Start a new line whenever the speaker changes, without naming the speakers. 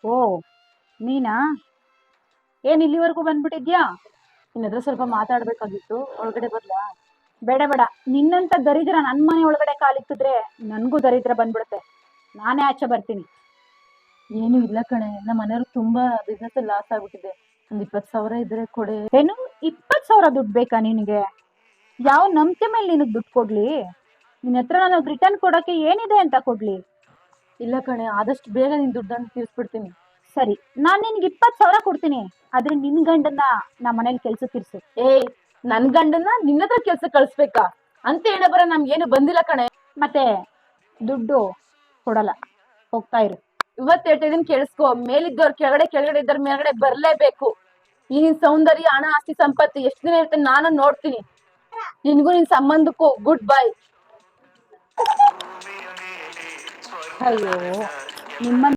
ಓ, ನೀನಾ? ಏನ್ ಇಲ್ಲಿವರೆಗೂ ಬಂದ್ಬಿಟ್ಟಿದ್ಯಾ?
ನಿನ್ನ ಹತ್ರ ಸ್ವಲ್ಪ ಮಾತಾಡ್ಬೇಕಾಗಿತ್ತು, ಒಳಗಡೆ ಬರ್ಲಾ?
ಬೇಡ ಬೇಡ, ನಿನ್ನಂತ ದರಿದ್ರ ನನ್ ಮನೆ ಒಳಗಡೆ ಕಾಲಿಕ್ಕಿದ್ರೆ ನನ್ಗೂ ದರಿದ್ರ ಬಂದ್ಬಿಡುತ್ತೆ. ನಾನೇ ಆಚೆ ಬರ್ತೀನಿ.
ಏನು ಇಲ್ಲ ಕಣೆ, ನಮ್ಮ ಮನೆಯವ್ರಿಗೆ ತುಂಬಾ ಬಿಸ್ನೆಸ್ ಲಾಸ್ ಆಗ್ಬಿಟ್ಟಿದೆ. ಒಂದ್ 20,000 ಇದ್ರೆ ಕೊಡೆ.
ಏನು, 20,000 ದುಡ್ಡು ಬೇಕಾ ನಿನಗೆ? ಯಾವ ನಂಬಿಕೆ ಮೇಲೆ ನಿನಗ್ ದುಡ್ಡು ಕೊಡ್ಲಿ? ನಿನ್ನ ಹತ್ರ ನನಗ್ ರಿಟರ್ನ್ ಕೊಡಕ್ಕೆ ಏನಿದೆ ಅಂತ ಕೊಡ್ಲಿ?
ಇಲ್ಲ ಕಣೆ, ಆದಷ್ಟು ಬೇಗ ನಿನ್ ದುಡ್ಡನ್ನು ತೀರ್ಸ್ಬಿಡ್ತೀನಿ.
ಸರಿ, ನಾನ್ ನಿನ್ಗೆ 20,000 ಕೊಡ್ತೀನಿ. ಆದ್ರೆ ನಿನ್ ಗಂಡನ್ನ ನಾ ಮನೇಲಿ ಕೆಲ್ಸಕ್ಕಿರ್ಸು.
ಏಯ್, ನನ್ ಗಂಡನ್ನ ನಿನ್ನ ಹತ್ರ ಕೆಲ್ಸ ಕಳ್ಸ್ಬೇಕಾ ಅಂತ ಹೇಳಬರ ನಮ್ಗೇನು ಬಂದಿಲ್ಲ ಕಣೆ.
ಮತ್ತೆ ದುಡ್ಡು ಕೊಡಲ್ಲ, ಹೋಗ್ತಾ ಇರು.
ಇವತ್ತು ಹೇಳ್ತಾ ಇದೀನಿ ಕೇಳಿಸ್ಕೊ, ಮೇಲಿದ್ದವ್ರು ಕೆಳಗಡೆ, ಕೆಳಗಡೆ ಇದ್ದವ್ರ ಮೇಲ್ಗಡೆ ಬರ್ಲೇಬೇಕು. ಈ ನಿನ್ ಸೌಂದರ್ಯ, ಹಣ, ಆಸ್ತಿ, ಸಂಪತ್ತಿ ಎಷ್ಟು ದಿನ ಇರುತ್ತೆ ನಾನು ನೋಡ್ತೀನಿ. ನಿನ್ಗೂ ನಿನ್ ಸಂಬಂಧಕ್ಕೂ ಗುಡ್ ಬೈ.
ಅಯ್ಯೋ, ನಿಮ್ಮ